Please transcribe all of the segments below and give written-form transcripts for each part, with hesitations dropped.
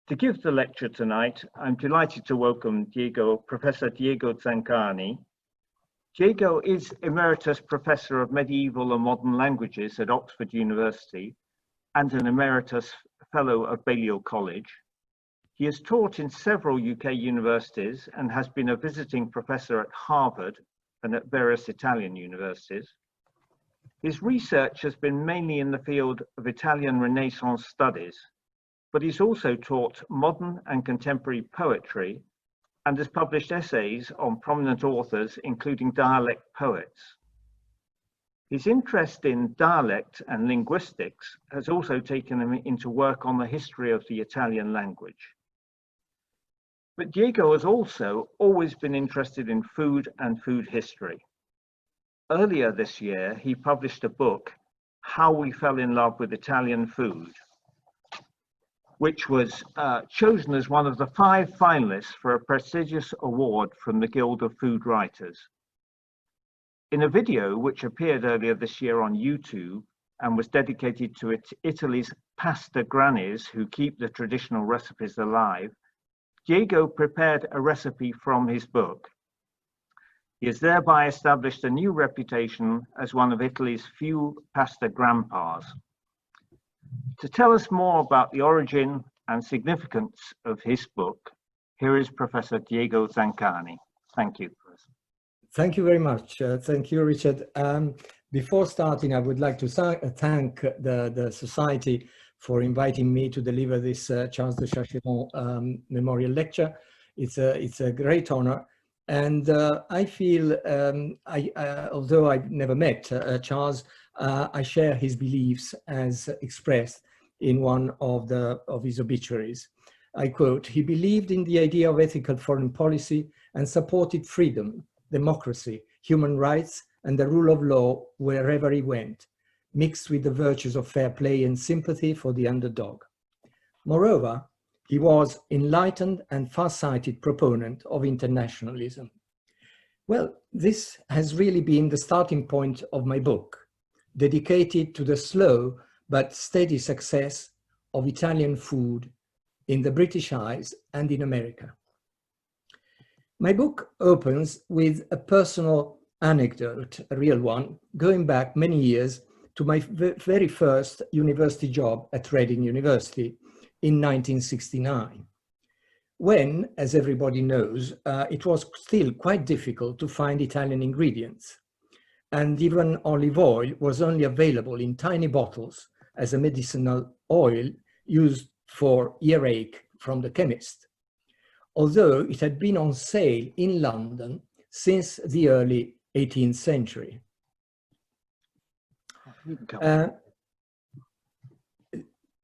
To give the lecture tonight, I'm delighted to welcome Professor Diego Zancani. Diego is Emeritus Professor of Medieval and Modern Languages at Oxford University and an Emeritus Fellow of Balliol College. He has taught in several UK universities and has been a visiting professor at Harvard and at various Italian universities. His research has been mainly in the field of Italian Renaissance studies, but he's also taught modern and contemporary poetry and has published essays on prominent authors, including dialect poets. His interest in dialect and linguistics has also taken him into work on the history of the Italian language. But Diego has also always been interested in food and food history. Earlier this year, he published a book, How We Fell in Love with Italian Food, which was chosen as one of the 5 finalists for a prestigious award from the Guild of Food Writers. In a video which appeared earlier this year on YouTube and was dedicated to Italy's pasta grannies who keep the traditional recipes alive, Diego prepared a recipe from his book. He has thereby established a new reputation as one of Italy's few pasta grandpas. To tell us more about the origin and significance of his book, here is Professor Diego Zancani. Thank you. Thank you very much. Thank you, Richard. Before starting, I would like to thank the Society for inviting me to deliver this Charles de Chassiron Memorial Lecture. It's a great honor. And I feel, although I've never met Charles, I share his beliefs as expressed in one of his obituaries. I quote, "He believed in the idea of ethical foreign policy and supported freedom, democracy, human rights, and the rule of law wherever he went, mixed with the virtues of fair play and sympathy for the underdog. Moreover, he was enlightened and far-sighted proponent of internationalism." Well, this has really been the starting point of my book, dedicated to the slow but steady success of Italian food in the British Isles and in America. My book opens with a personal anecdote, a real one, going back many years to my very first university job at Reading University in 1969, when, as everybody knows, it was still quite difficult to find Italian ingredients, and even olive oil was only available in tiny bottles as a medicinal oil used for earache from the chemist, although it had been on sale in London since the early 18th century.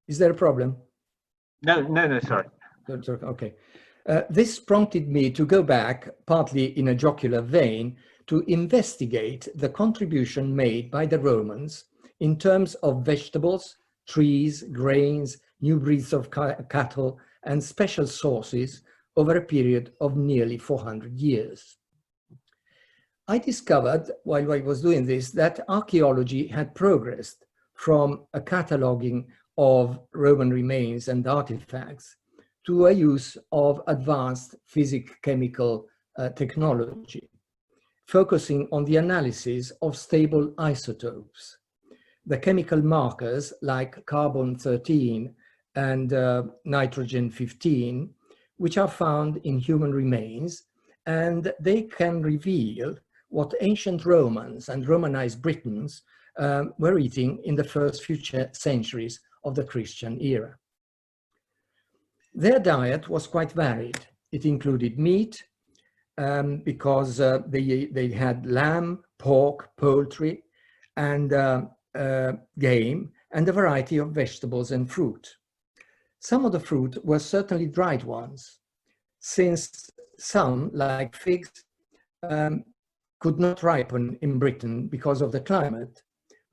Is there a problem? No, sorry. Okay. This prompted me to go back, partly in a jocular vein, to investigate the contribution made by the Romans in terms of vegetables, trees, grains, new breeds of cattle, and special sauces over a period of nearly 400 years. I discovered, while I was doing this, that archaeology had progressed from a cataloging of Roman remains and artifacts to a use of advanced physics-chemical technology, focusing on the analysis of stable isotopes. The chemical markers like carbon-13 and nitrogen-15, which are found in human remains, and they can reveal what ancient Romans and Romanized Britons were eating in the first few centuries of the Christian era. Their diet was quite varied. It included meat, because they had lamb, pork, poultry, and game, and a variety of vegetables and fruit. Some of the fruit were certainly dried ones, since some, like figs, could not ripen in Britain because of the climate,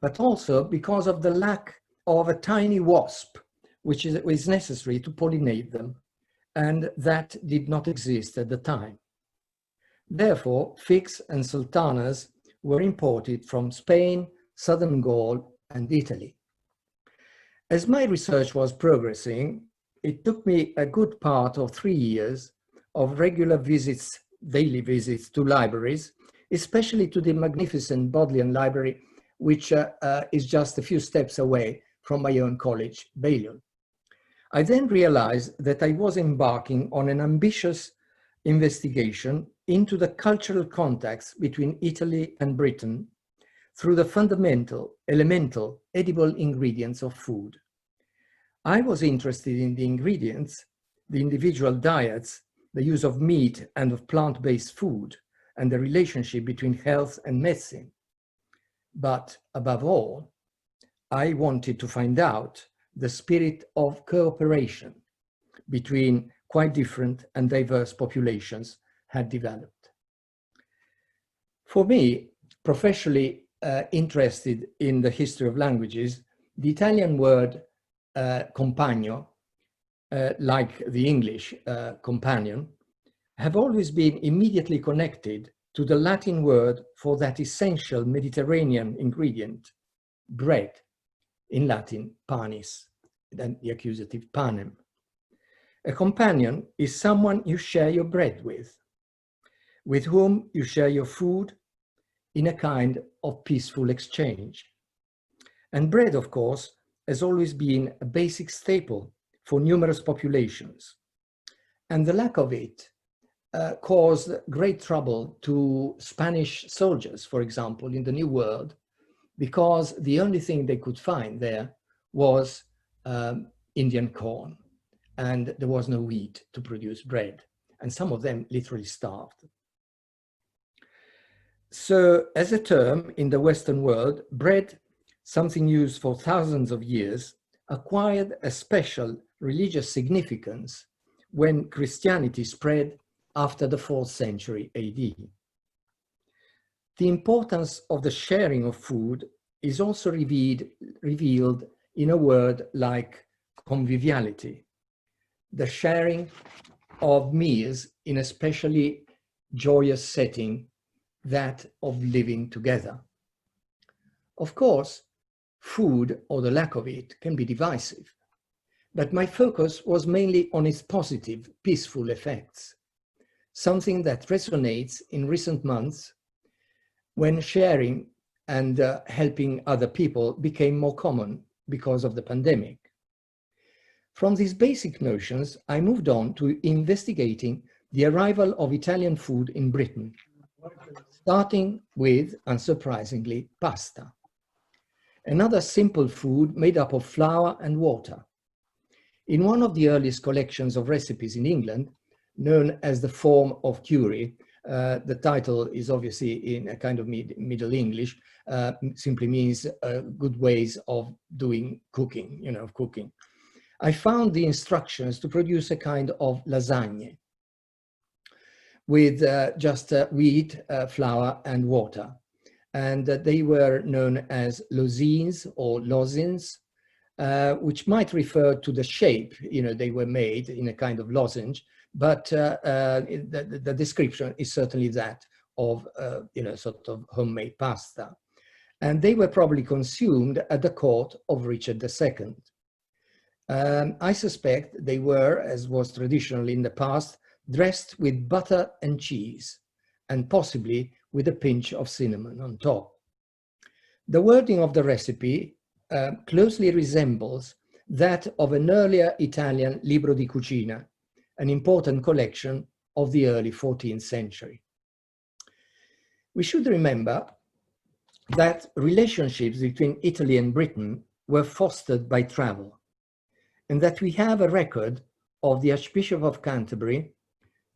but also because of the lack of a tiny wasp, which is necessary to pollinate them, and that did not exist at the time. Therefore, figs and sultanas were imported from Spain, southern Gaul, and Italy. As my research was progressing, it took me a good part of 3 years of regular visits, daily visits to libraries, especially to the magnificent Bodleian Library, which is just a few steps away from my own college, Balliol. I then realized that I was embarking on an ambitious investigation into the cultural contacts between Italy and Britain through the fundamental, elemental, edible ingredients of food. I was interested in the ingredients, the individual diets, the use of meat and of plant-based food, and the relationship between health and medicine. But above all, I wanted to find out the spirit of cooperation between quite different and diverse populations had developed. For me, professionally interested in the history of languages, the Italian word compagno, like the English companion, have always been immediately connected to the Latin word for that essential Mediterranean ingredient, bread, in Latin panis, then the accusative panem. A companion is someone you share your bread with whom you share your food in a kind of peaceful exchange. And bread, of course, has always been a basic staple for numerous populations. And the lack of it caused great trouble to Spanish soldiers, for example, in the New World, because the only thing they could find there was Indian corn, and there was no wheat to produce bread. And some of them literally starved. So as a term in the Western world, bread, something used for thousands of years, acquired a special religious significance when Christianity spread after the 4th century AD. The importance of the sharing of food is also revealed in a word like conviviality, the sharing of meals in a specially joyous setting, that of living together. Of course, food or the lack of it can be divisive, but my focus was mainly on its positive, peaceful effects, something that resonates in recent months when sharing and helping other people became more common because of the pandemic. From these basic notions, I moved on to investigating the arrival of Italian food in Britain, starting with, unsurprisingly, pasta, another simple food made up of flour and water. In one of the earliest collections of recipes in England, known as the Form of Cury, the title is obviously in a kind of Middle English, simply means good ways of doing cooking, of cooking. I found the instructions to produce a kind of lasagne with just wheat, flour and water. And they were known as lozines or lozins, which might refer to the shape, they were made in a kind of lozenge, but the description is certainly that of, sort of homemade pasta. And they were probably consumed at the court of Richard II. I suspect they were, as was traditional in the past, dressed with butter and cheese, and possibly with a pinch of cinnamon on top. The wording of the recipe closely resembles that of an earlier Italian libro di cucina, an important collection of the early 14th century. We should remember that relationships between Italy and Britain were fostered by travel, and that we have a record of the Archbishop of Canterbury,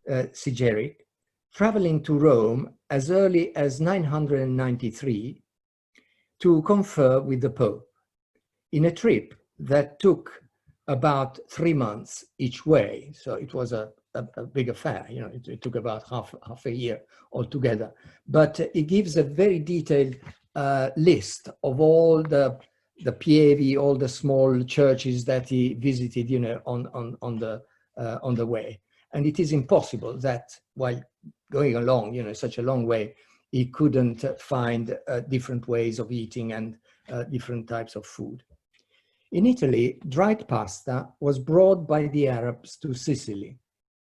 Sigeric, traveling to Rome as early as 993 to confer with the Pope in a trip that took about 3 months each way. So it was a big affair, it took about half a year altogether. But it gives a very detailed list of all the pievi, all the small churches that he visited, on the way. And it is impossible that while going along, such a long way, he couldn't find different ways of eating and different types of food. In Italy, dried pasta was brought by the Arabs to Sicily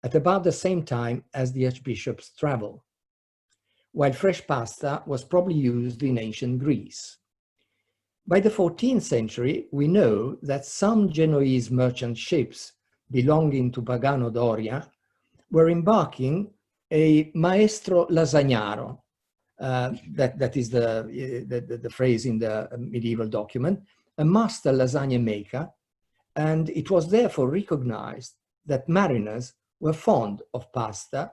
at about the same time as the archbishop's travel, while fresh pasta was probably used in ancient Greece. By the 14th century, we know that some Genoese merchant ships belonging to Pagano Doria were embarking a maestro lasagnaro, that is the phrase in the medieval document, a master lasagna maker, and it was therefore recognized that mariners were fond of pasta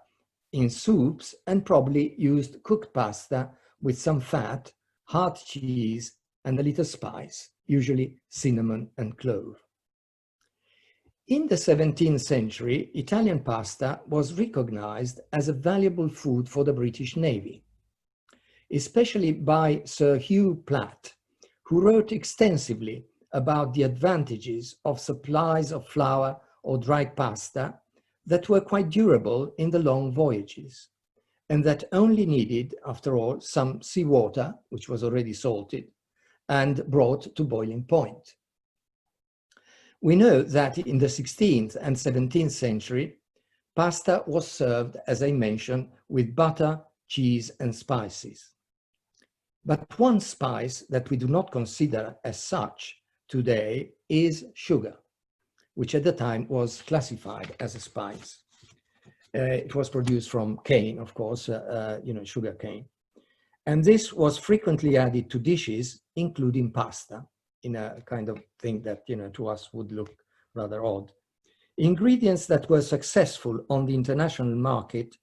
in soups and probably used cooked pasta with some fat, hard cheese, and a little spice, usually cinnamon and clove. In the 17th century, Italian pasta was recognized as a valuable food for the British Navy, especially by Sir Hugh Platt, who wrote extensively about the advantages of supplies of flour or dried pasta that were quite durable in the long voyages, and that only needed, after all, some seawater, which was already salted, and brought to boiling point. We know that in the 16th and 17th century, pasta was served, as I mentioned, with butter, cheese, and spices. But one spice that we do not consider as such today is sugar, which at the time was classified as a spice. It was produced from cane, of course, sugar cane. And this was frequently added to dishes, including pasta, in a kind of thing that, to us would look rather odd. Ingredients that were successful on the international market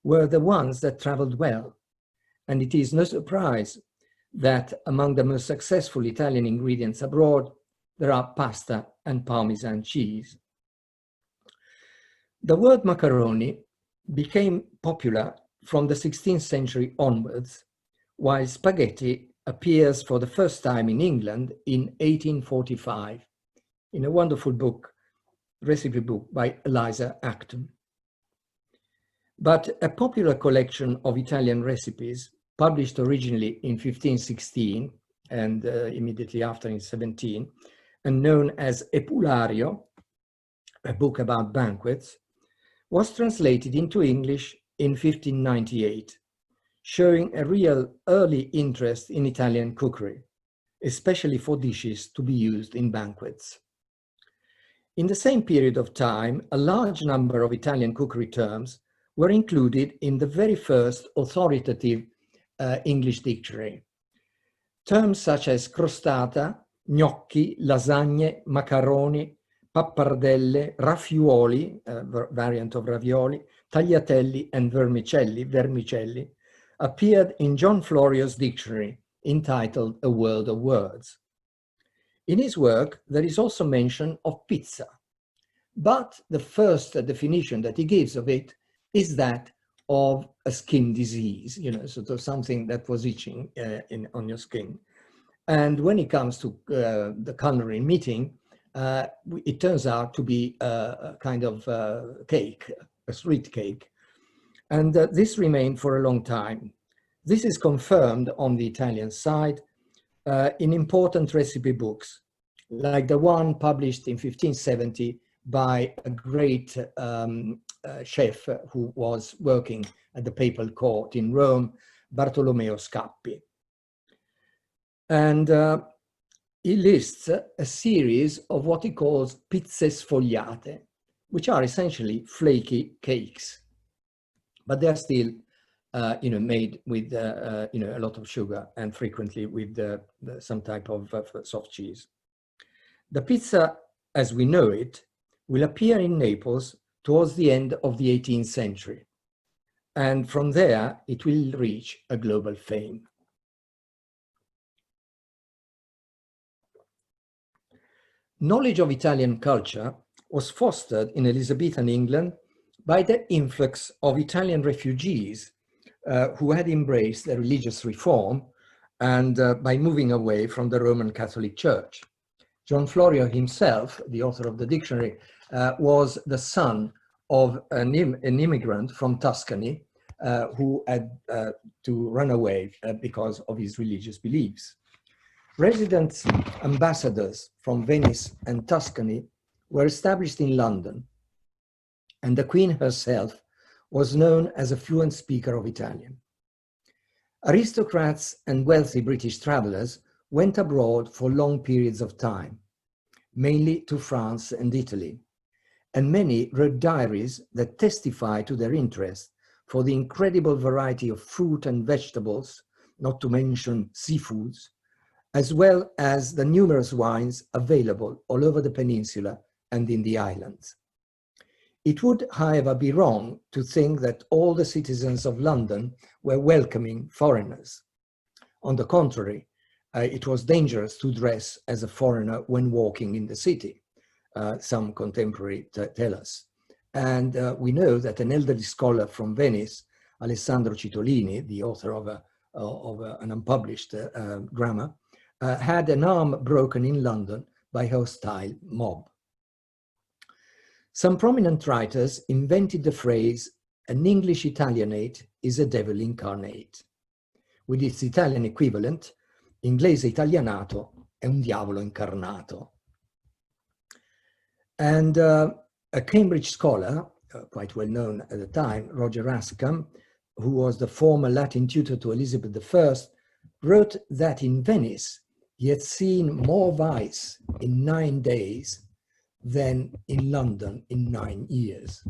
were the ones that traveled well. And it is no surprise that among the most successful Italian ingredients abroad, there are pasta and Parmesan cheese. The word macaroni became popular from the 16th century onwards, while spaghetti appears for the first time in England in 1845 in a wonderful book, recipe book by Eliza Acton. But a popular collection of Italian recipes, published originally in 1516 and immediately after in 17, and known as Epulario, a book about banquets, was translated into English in 1598, showing a real early interest in Italian cookery, especially for dishes to be used in banquets. In the same period of time, a large number of Italian cookery terms were included in the very first authoritative English dictionary. Terms such as crostata, gnocchi, lasagne, macaroni, pappardelle, raffiuoli, variant of ravioli, tagliatelli, and vermicelli, appeared in John Florio's dictionary entitled A World of Words. In his work, there is also mention of pizza, but the first definition that he gives of it is that of a skin disease, sort of something that was itching on your skin. And when it comes to the culinary meeting, it turns out to be a kind of cake, a sweet cake. And this remained for a long time. This is confirmed on the Italian side in important recipe books, like the one published in 1570 by a great chef who was working at the papal court in Rome, Bartolomeo Scappi. And he lists a series of what he calls pizze sfogliate, which are essentially flaky cakes, but they are still made with a lot of sugar and frequently with some type of soft cheese. The pizza, as we know it, will appear in Naples towards the end of the 18th century. And from there, it will reach a global fame. Knowledge of Italian culture was fostered in Elizabethan England by the influx of Italian refugees who had embraced the religious reform and by moving away from the Roman Catholic Church. John Florio himself, the author of the dictionary, was the son of an immigrant from Tuscany who had to run away because of his religious beliefs. Resident ambassadors from Venice and Tuscany were established in London, and the Queen herself was known as a fluent speaker of Italian. Aristocrats and wealthy British travelers went abroad for long periods of time, mainly to France and Italy, and many wrote diaries that testify to their interest for the incredible variety of fruit and vegetables, not to mention seafoods, as well as the numerous wines available all over the peninsula and in the islands. It would, however, be wrong to think that all the citizens of London were welcoming foreigners. On the contrary, it was dangerous to dress as a foreigner when walking in the city, some contemporary tell us. And we know that an elderly scholar from Venice, Alessandro Citolini, the author of an unpublished grammar, had an arm broken in London by a hostile mob. Some prominent writers invented the phrase, "an English Italianate is a devil incarnate," with its Italian equivalent, "inglese italianato è un diavolo incarnato." And a Cambridge scholar, quite well known at the time, Roger Ascham, who was the former Latin tutor to Elizabeth I, wrote that in Venice he had seen more vice in 9 days than in London in 9 years.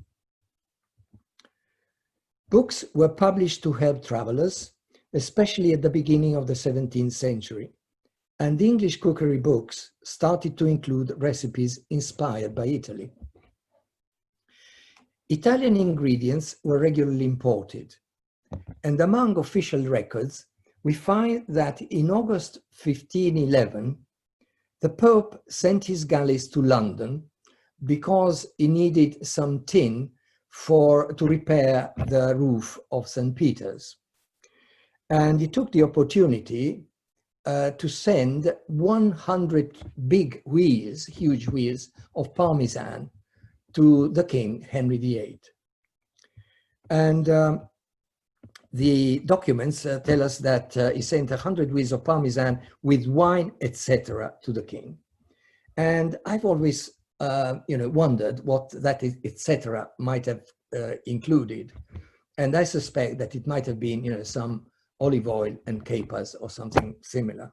Books were published to help travelers, especially at the beginning of the 17th century, and English cookery books started to include recipes inspired by Italy. Italian ingredients were regularly imported, and among official records, we find that in August 1511, the Pope sent his galleys to London because he needed some tin to repair the roof of St. Peter's. And he took the opportunity to send 100 big wheels, huge wheels of Parmesan to the King, Henry VIII. And the documents tell us that he sent 100 wheels of Parmesan with wine, etc., to the King. And I've always, wondered what that etc. might have included. And I suspect that it might have been, some olive oil and capers or something similar.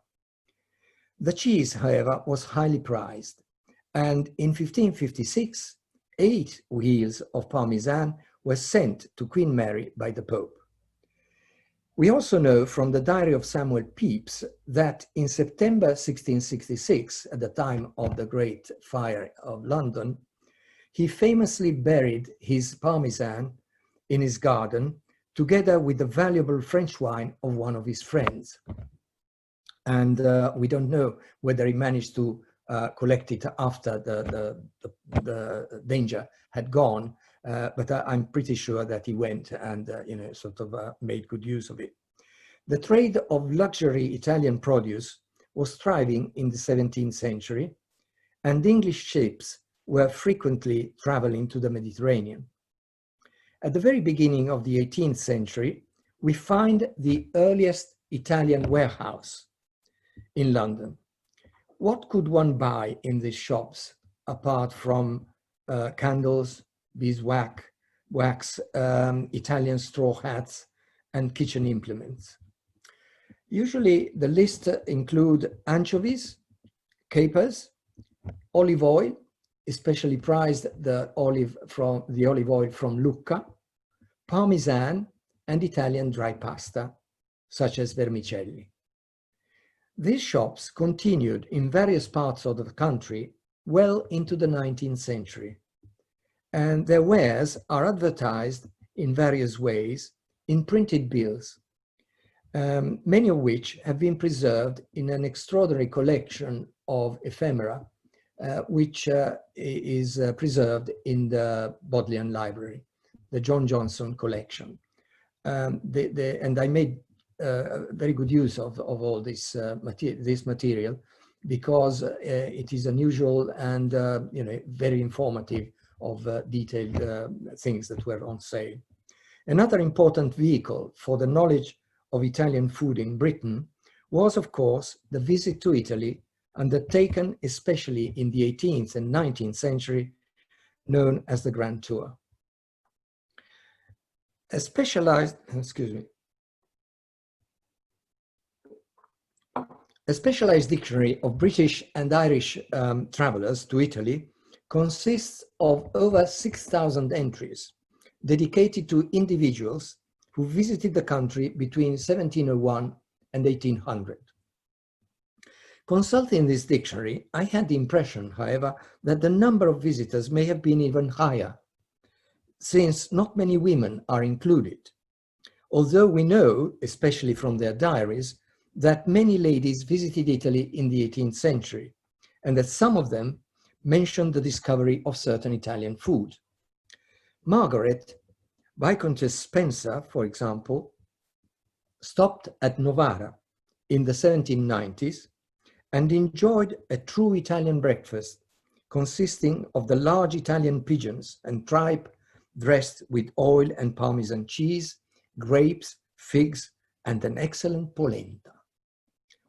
The cheese, however, was highly prized. And in 1556, 8 wheels of Parmesan were sent to Queen Mary by the Pope. We also know from the diary of Samuel Pepys that in September 1666, at the time of the Great Fire of London, he famously buried his Parmesan in his garden together with the valuable French wine of one of his friends. And we don't know whether he managed to collect it after the danger had gone, but I'm pretty sure that he went and made good use of it. The trade of luxury Italian produce was thriving in the 17th century, and English ships were frequently traveling to the Mediterranean. At the very beginning of the 18th century, we find the earliest Italian warehouse in London. What could one buy in these shops apart from candles, beeswax, wax, Italian straw hats, and kitchen implements? Usually the list include anchovies, capers, olive oil, especially prized the olive oil from Lucca, Parmesan, and Italian dry pasta, such as vermicelli. These shops continued in various parts of the country well into the 19th century, and their wares are advertised in various ways in printed bills, many of which have been preserved in an extraordinary collection of ephemera, which is preserved in the Bodleian Library, the John Johnson collection. And I made very good use of all this material because it is unusual and very informative of detailed things that were on sale. Another important vehicle for the knowledge of Italian food in Britain was, of course, the visit to Italy, undertaken especially in the 18th and 19th century, known as the Grand Tour. A specialized dictionary of British and Irish travelers to Italy consists of over 6,000 entries dedicated to individuals who visited the country between 1701 and 1800. Consulting this dictionary, I had the impression, however, that the number of visitors may have been even higher, since not many women are included, although we know, especially from their diaries, that many ladies visited Italy in the 18th century, and that some of them mentioned the discovery of certain Italian food. Margaret, Viscountess Spencer, for example, stopped at Novara in the 1790s and enjoyed a true Italian breakfast consisting of the large Italian pigeons and tripe dressed with oil and Parmesan cheese, grapes, figs, and an excellent polenta,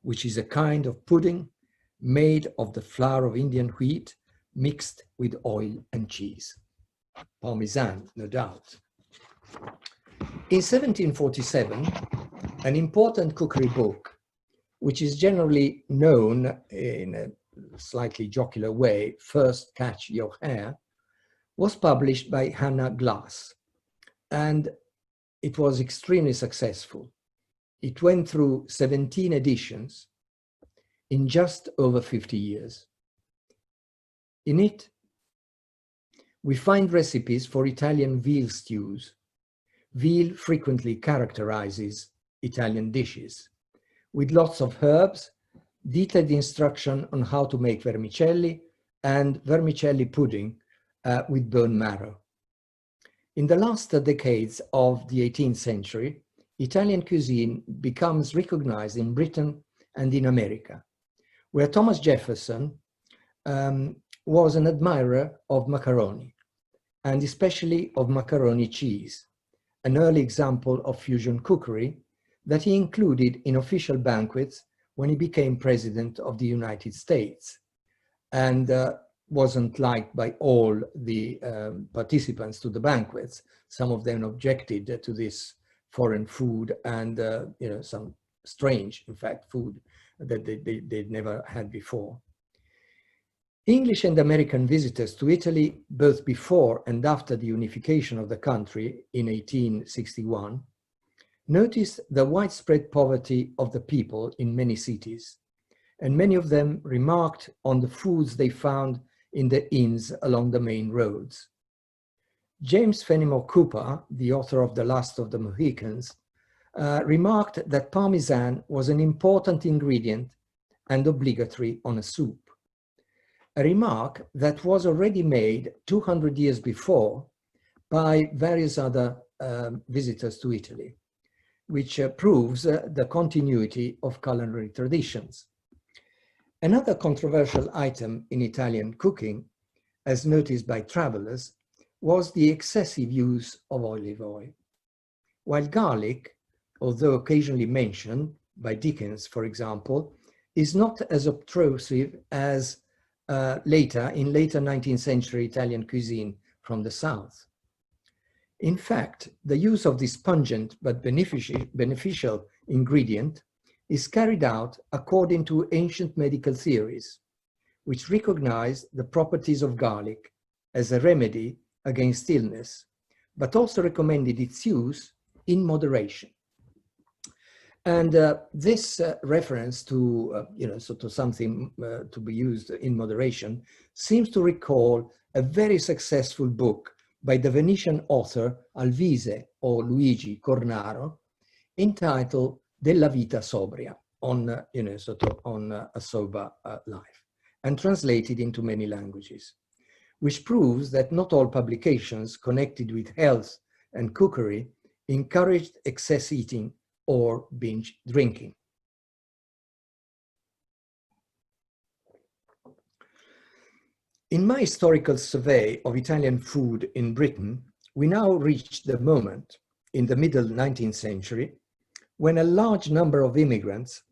which is a kind of pudding made of the flour of Indian wheat mixed with oil and cheese. Parmesan, no doubt. In 1747, an important cookery book, which is generally known in a slightly jocular way, First Catch Your Hare, was published by Hannah Glass, and it was extremely successful. It went through 17 editions in just over 50 years. In it, we find recipes for Italian veal stews. Veal frequently characterizes Italian dishes, with lots of herbs, detailed instruction on how to make vermicelli, and vermicelli pudding with bone marrow. In the last decades of the 18th century, Italian cuisine becomes recognized in Britain and in America, where Thomas Jefferson was an admirer of macaroni, and especially of macaroni cheese, an early example of fusion cookery that he included in official banquets when he became president of the United States, and wasn't liked by all the participants to the banquets. Some of them objected to this foreign food and some strange, in fact, food that they'd never had before. English and American visitors to Italy, both before and after the unification of the country in 1861, noticed the widespread poverty of the people in many cities, and many of them remarked on the foods they found in the inns along the main roads. James Fenimore Cooper, the author of The Last of the Mohicans, remarked that Parmesan was an important ingredient and obligatory on a soup. A remark that was already made 200 years before by various other visitors to Italy, which proves the continuity of culinary traditions. Another controversial item in Italian cooking, as noticed by travelers, was the excessive use of olive oil. While garlic, although occasionally mentioned by Dickens, for example, is not as obtrusive as later 19th century Italian cuisine from the South. In fact, the use of this pungent but beneficial ingredient is carried out according to ancient medical theories, which recognize the properties of garlic as a remedy against illness, but also recommended its use in moderation. And this reference to, to something to be used in moderation seems to recall a very successful book by the Venetian author Alvise or Luigi Cornaro, entitled Della Vita Sobria, on a sober life, and translated into many languages, which proves that not all publications connected with health and cookery encouraged excess eating or binge drinking. In my historical survey of Italian food in Britain, we now reach the moment in the middle 19th century when a large number of immigrants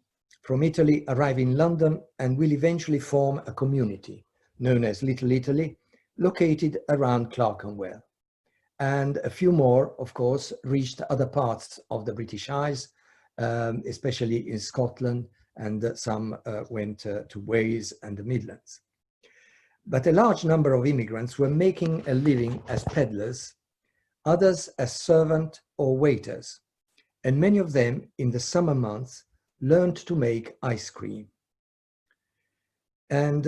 from Italy arrive in London and will eventually form a community known as Little Italy, located around Clerkenwell. And a few more, of course, reached other parts of the British Isles, especially in Scotland, and some went to Wales and the Midlands. But a large number of immigrants were making a living as peddlers, others as servant or waiters, and many of them in the summer months learned to make ice cream, and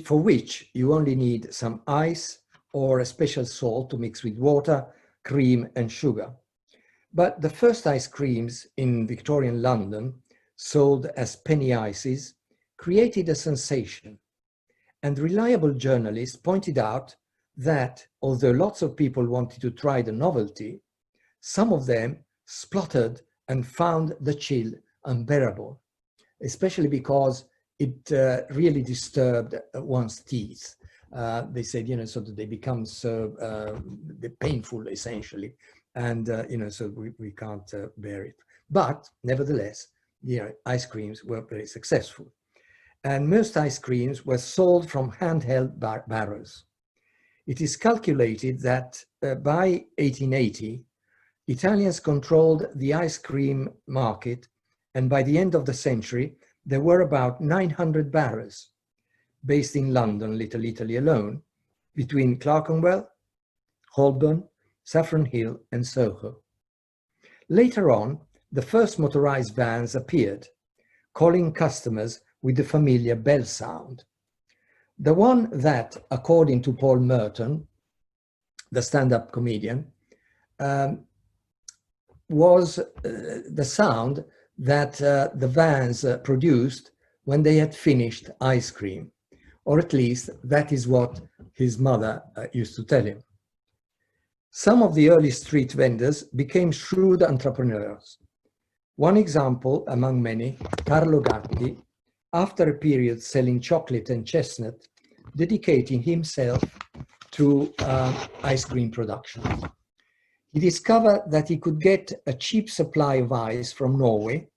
for which you only need some ice or a special salt to mix with water, cream and sugar. But the first ice creams in Victorian London, sold as penny ices, created a sensation, and reliable journalists pointed out that although lots of people wanted to try the novelty, some of them spluttered and found the chill unbearable, especially because it really disturbed one's teeth. They said, so that they become so painful, essentially, and so we can't bear it. But nevertheless, ice creams were very successful, and most ice creams were sold from handheld barrows. It is calculated that by 1880, Italians controlled the ice cream market, and by the end of the century, there were about 900 barrows based in London, Little Italy alone, between Clerkenwell, Holborn, Saffron Hill and Soho. Later on, the first motorized vans appeared, calling customers with the familiar bell sound. The one that, according to Paul Merton, the stand-up comedian, was the sound that the vans produced when they had finished ice cream, or at least that is what his mother used to tell him. Some of the early street vendors became shrewd entrepreneurs. One example among many, Carlo Gatti, after a period selling chocolate and chestnut, dedicating himself to ice cream production. He discovered that he could get a cheap supply of ice from Norway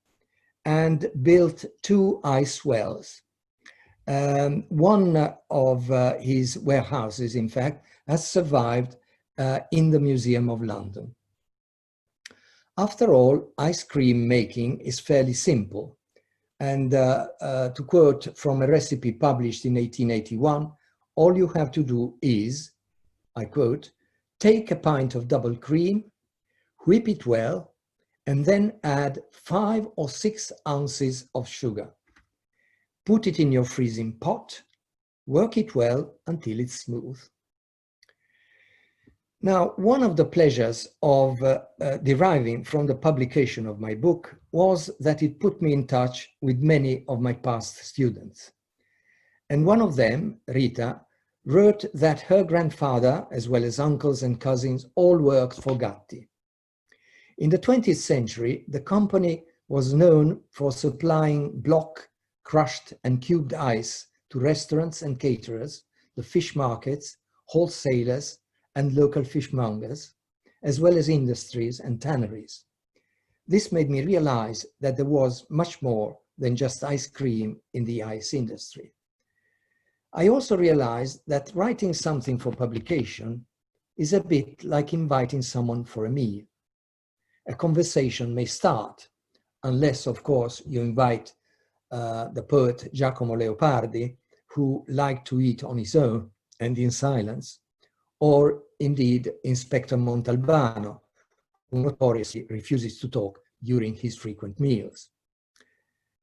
and built 2 ice wells. One of his warehouses, in fact, has survived in the Museum of London. After all, ice cream making is fairly simple. And to quote from a recipe published in 1881, all you have to do is, I quote, take a pint of double cream, whip it well, and then add 5 or 6 ounces of sugar. Put it in your freezing pot, work it well until it's smooth. Now, one of the pleasures of deriving from the publication of my book was that it put me in touch with many of my past students. And one of them, Rita, wrote that her grandfather, as well as uncles and cousins, all worked for Gatti. In the 20th century, the company was known for supplying block, crushed and cubed ice to restaurants and caterers, the fish markets, wholesalers, and local fishmongers, as well as industries and tanneries. This made me realize that there was much more than just ice cream in the ice industry. I also realized that writing something for publication is a bit like inviting someone for a meal. A conversation may start, unless, of course, you invite the poet Giacomo Leopardi, who liked to eat on his own and in silence, or indeed Inspector Montalbano, who notoriously refuses to talk during his frequent meals.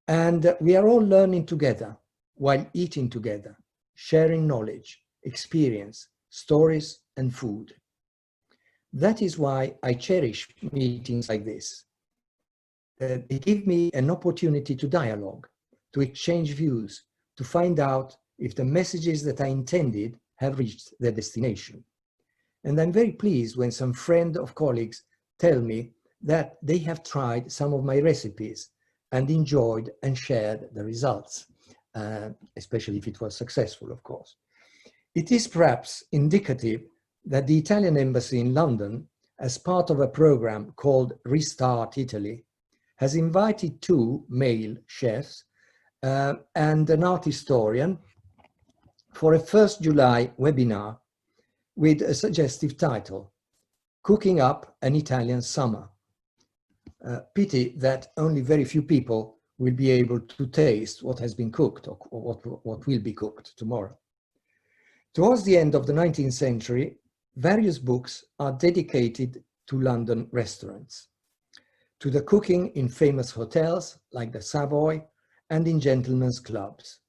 And we are all learning together while eating together, sharing knowledge, experience, stories, and food. That is why I cherish meetings like this. They give me an opportunity to dialogue, to exchange views, to find out if the messages that I intended have reached their destination. And I'm very pleased when some friend or colleagues tell me that they have tried some of my recipes and enjoyed and shared the results, especially if it was successful, of course. It is perhaps indicative that the Italian embassy in London, as part of a program called Restart Italy, has invited two male chefs and an art historian for a 1st July webinar with a suggestive title, Cooking Up an Italian Summer. Pity that only very few people will be able to taste what has been cooked or what will be cooked tomorrow. Towards the end of the 19th century, various books are dedicated to London restaurants, to the cooking in famous hotels like the Savoy and in gentlemen's clubs.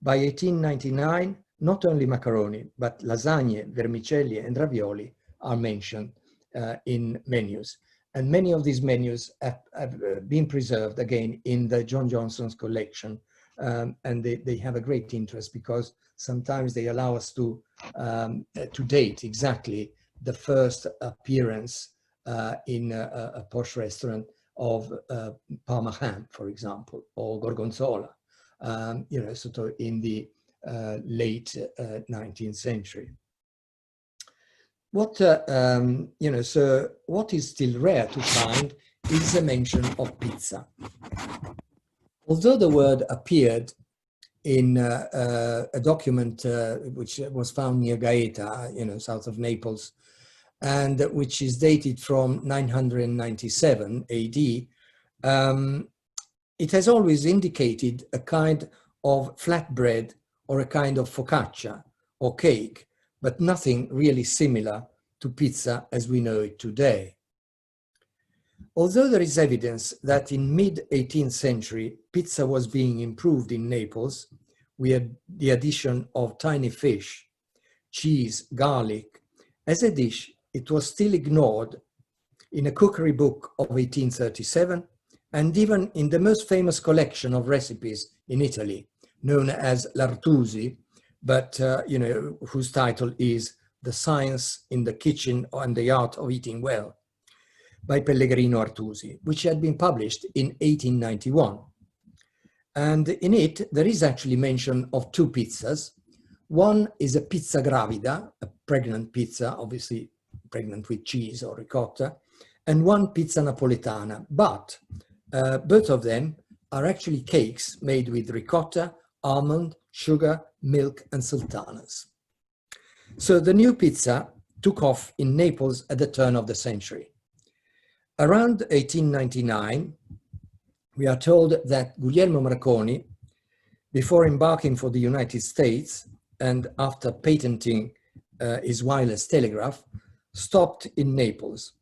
By 1899, not only macaroni, but lasagne, vermicelli and ravioli are mentioned in menus. And many of these menus have been preserved again in the John Johnson's collection. And they have a great interest because sometimes they allow us to date exactly the first appearance in a posh restaurant of Parma ham, for example, or gorgonzola, sort of in the late 19th century. What what is still rare to find is the mention of pizza. Although the word appeared in a document which was found near Gaeta, south of Naples, and which is dated from 997 AD, it has always indicated a kind of flatbread or a kind of focaccia or cake, but nothing really similar to pizza as we know it today. Although there is evidence that in mid-18th century, pizza was being improved in Naples with the addition of tiny fish, cheese, garlic, as a dish, it was still ignored in a cookery book of 1837 and even in the most famous collection of recipes in Italy, known as l'Artusi, but whose title is The Science in the Kitchen and the Art of Eating Well, by Pellegrino Artusi, which had been published in 1891. And in it, there is actually mention of two pizzas. One is a pizza gravida, a pregnant pizza, obviously pregnant with cheese or ricotta, and one pizza napoletana, but both of them are actually cakes made with ricotta, almond, sugar, milk, and sultanas. So the new pizza took off in Naples at the turn of the century. Around 1899, we are told that Guglielmo Marconi, before embarking for the United States and after patenting his wireless telegraph, stopped in Naples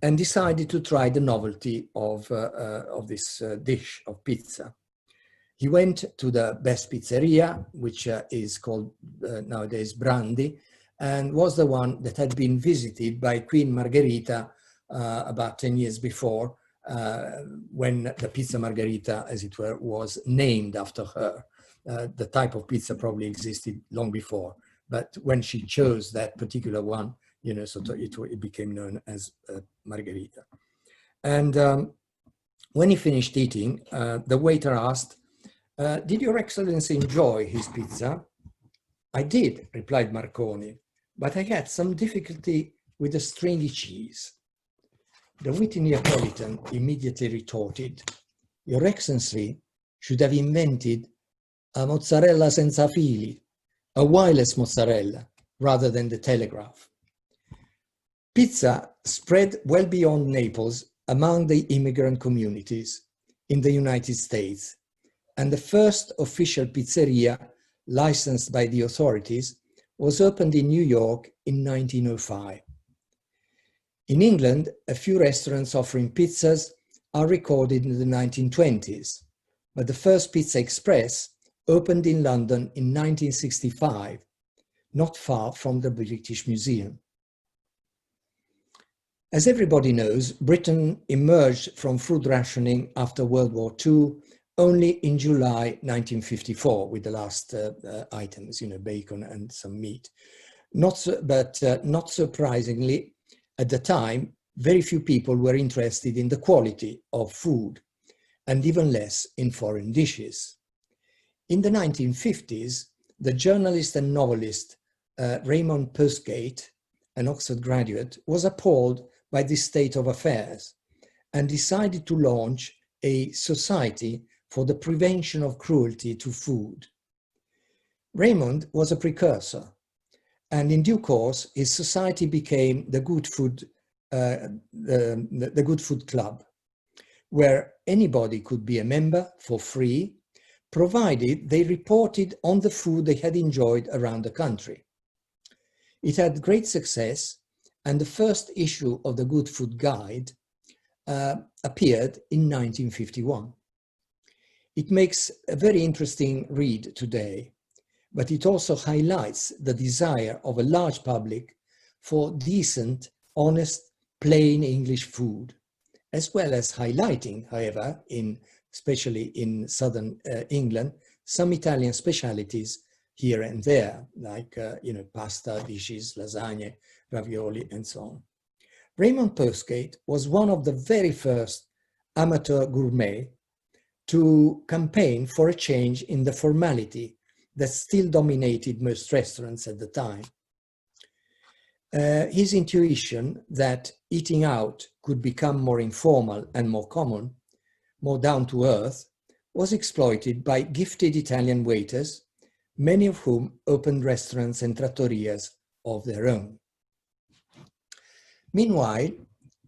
and decided to try the novelty of this dish of pizza. He went to the best pizzeria, which is called nowadays Brandi, and was the one that had been visited by Queen Margherita about 10 years before, when the pizza Margherita, as it were, was named after her. The type of pizza probably existed long before, but when she chose that particular one, it became known as Margherita. And when he finished eating, the waiter asked, "Did Your Excellency enjoy his pizza?" "I did," replied Marconi, "but I had some difficulty with the stringy cheese." The witty Neapolitan immediately retorted, "Your Excellency should have invented a mozzarella senza fili, a wireless mozzarella, rather than the telegraph." Pizza spread well beyond Naples among the immigrant communities in the United States, and the first official pizzeria licensed by the authorities was opened in New York in 1905. In England, a few restaurants offering pizzas are recorded in the 1920s, but the first Pizza Express opened in London in 1965, not far from the British Museum. As everybody knows, Britain emerged from food rationing after World War II only in July 1954 with the last items, bacon and some meat. Not surprisingly, at the time, very few people were interested in the quality of food and even less in foreign dishes. In the 1950s, the journalist and novelist Raymond Postgate, an Oxford graduate, was appalled by this state of affairs and decided to launch a society for the prevention of cruelty to food. Raymond was a precursor, and in due course, his society became the Good Food, the Good Food Club, where anybody could be a member for free, provided they reported on the food they had enjoyed around the country. It had great success, and the first issue of the Good Food Guide appeared in 1951. It makes a very interesting read today, but it also highlights the desire of a large public for decent, honest, plain English food, as well as highlighting, however, especially in southern England, some Italian specialities here and there, like pasta dishes, lasagne, ravioli, and so on. Raymond Postgate was one of the very first amateur gourmet to campaign for a change in the formality that still dominated most restaurants at the time. His intuition that eating out could become more informal and more common, more down to earth, was exploited by gifted Italian waiters, many of whom opened restaurants and trattorias of their own. Meanwhile,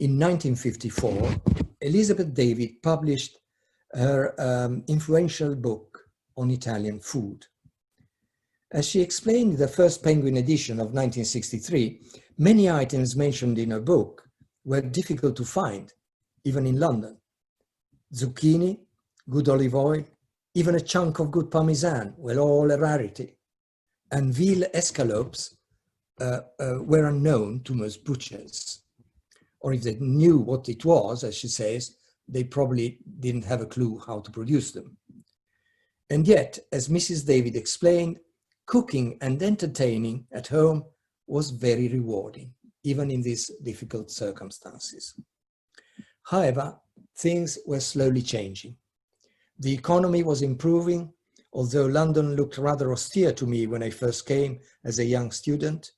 in 1954, Elizabeth David published her influential book on Italian food. As she explained in the first Penguin edition of 1963, many items mentioned in her book were difficult to find, even in London. Zucchini, good olive oil, even a chunk of good Parmesan were all a rarity. And veal escalopes were unknown to most butchers. Or if they knew what it was, as she says, they probably didn't have a clue how to produce them. And yet, as Mrs. David explained, cooking and entertaining at home was very rewarding, even in these difficult circumstances. However, things were slowly changing. The economy was improving, although London looked rather austere to me when I first came as a young student.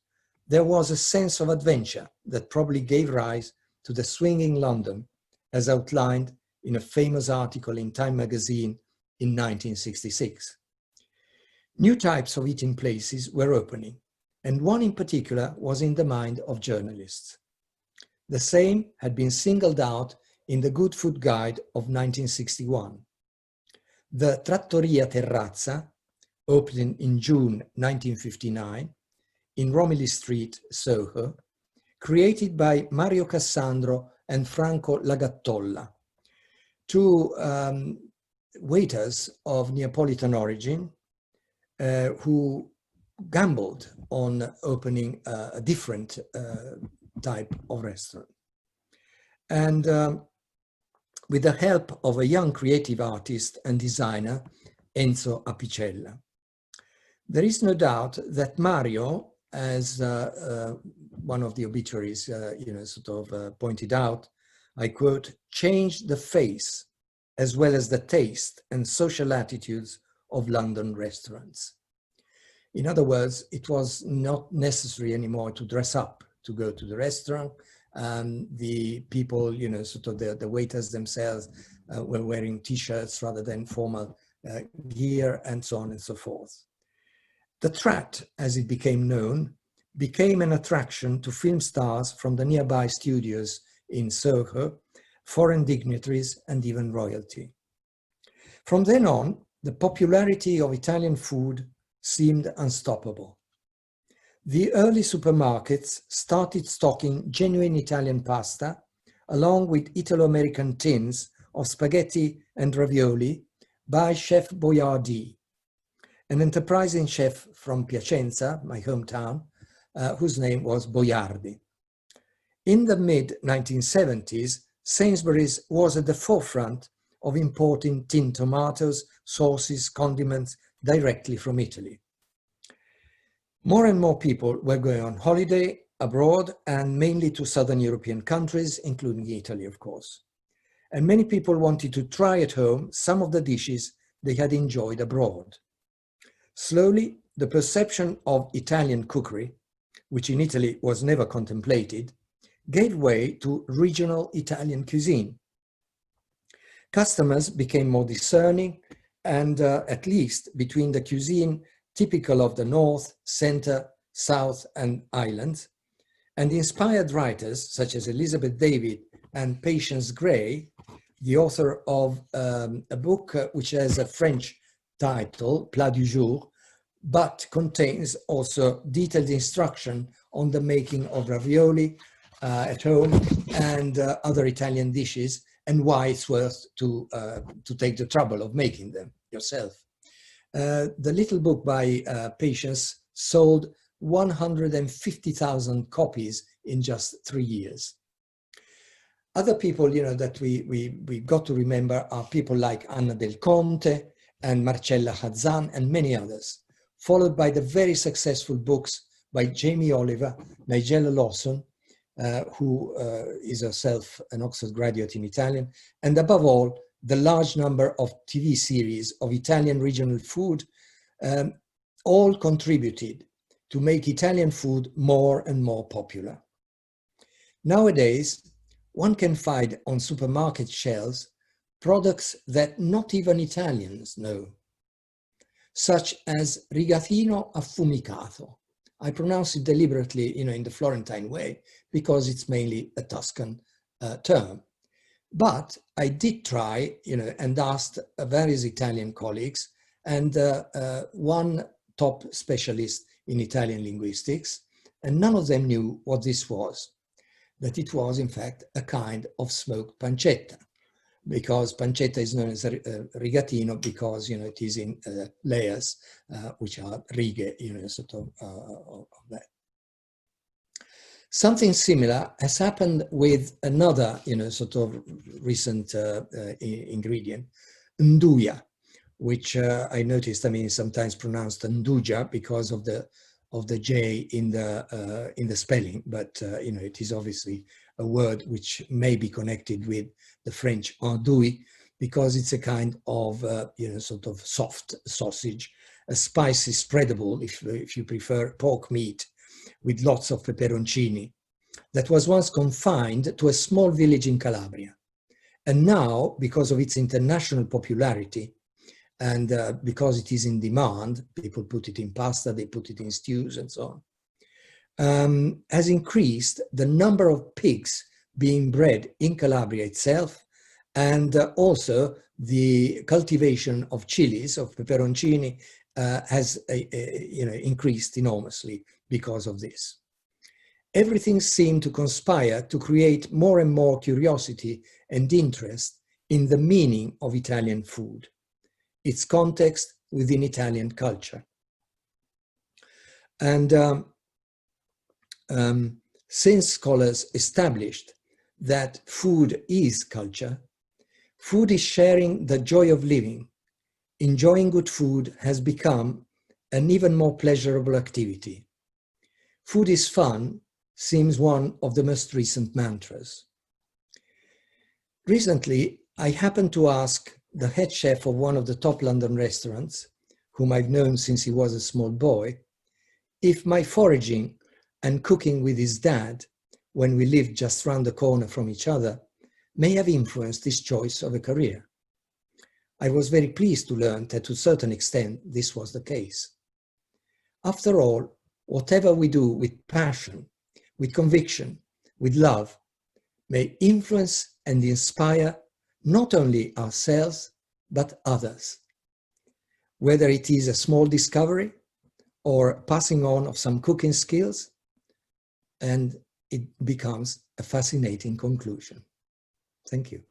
There was a sense of adventure that probably gave rise to the swinging London, as outlined in a famous article in Time magazine in 1966. New types of eating places were opening, and one in particular was in the mind of journalists. The same had been singled out in the Good Food Guide of 1961. The Trattoria Terrazza, opened in June 1959, in Romilly Street, Soho, created by Mario Cassandro and Franco Lagattolla, two waiters of Neapolitan origin who gambled on opening a different type of restaurant. And with the help of a young creative artist and designer, Enzo Apicella. There is no doubt that Mario, as one of the obituaries pointed out, I quote, changed the face as well as the taste and social attitudes of London restaurants. In other words, it was not necessary anymore to dress up to go to the restaurant. The people, the waiters themselves were wearing t-shirts rather than formal gear, and so on and so forth. The Trat, as it became known, became an attraction to film stars from the nearby studios in Soho, foreign dignitaries, and even royalty. From then on, the popularity of Italian food seemed unstoppable. The early supermarkets started stocking genuine Italian pasta, along with Italo-American tins of spaghetti and ravioli by Chef Boiardi, an enterprising chef from Piacenza, my hometown, whose name was Boiardi. In the mid-1970s, Sainsbury's was at the forefront of importing tinned tomatoes, sauces, condiments directly from Italy. More and more people were going on holiday abroad, and mainly to southern European countries, including Italy, of course. And many people wanted to try at home some of the dishes they had enjoyed abroad. Slowly, the perception of Italian cookery, which in Italy was never contemplated, gave way to regional Italian cuisine. Customers became more discerning, and at least between the cuisine typical of the North, Center, South, and Islands, and inspired writers such as Elizabeth David and Patience Gray, the author of a book which has a French title, Plat du Jour, but contains also detailed instruction on the making of ravioli at home and other Italian dishes, and why it's worth to take the trouble of making them yourself. The little book by Patience sold 150,000 copies in just 3 years. Other people, that we got to remember are people like Anna Del Conte and Marcella Hazan and many others, followed by the very successful books by Jamie Oliver, Nigella Lawson, who is herself an Oxford graduate in Italian, and above all, the large number of TV series of Italian regional food, all contributed to make Italian food more and more popular. Nowadays, one can find on supermarket shelves products that not even Italians know, such as rigatino affumicato. I pronounce it deliberately, in the Florentine way, because it's mainly a Tuscan term. But I did try, and asked various Italian colleagues and one top specialist in Italian linguistics, and none of them knew what this was, that it was in fact a kind of smoked pancetta, because pancetta is known as rigatino because, it is in layers, which are righe, sort of that. Something similar has happened with another, sort of recent ingredient, nduja, which I noticed, sometimes pronounced nduja because of the J in the spelling, but it is obviously a word which may be connected with the French andouille, because it's a kind of sort of soft sausage, a spicy spreadable, if you prefer, pork meat with lots of peperoncini, that was once confined to a small village in Calabria. And now, because of its international popularity, and because it is in demand, people put it in pasta, they put it in stews and so on, has increased the number of pigs being bred in Calabria itself, and also the cultivation of chilies, of peperoncini, has increased enormously because of this. Everything seemed to conspire to create more and more curiosity and interest in the meaning of Italian food, its context within Italian culture. And since scholars established that food is culture, food is sharing the joy of living. Enjoying good food has become an even more pleasurable activity. Food is fun seems one of the most recent mantras. Recently, I happened to ask the head chef of one of the top London restaurants, whom I've known since he was a small boy, if my foraging and cooking with his dad, when we lived just round the corner from each other, may have influenced his choice of a career. I was very pleased to learn that to a certain extent this was the case. After all, whatever we do with passion, with conviction, with love, may influence and inspire not only ourselves, but others. Whether it is a small discovery or passing on of some cooking skills, and it becomes a fascinating conclusion. Thank you.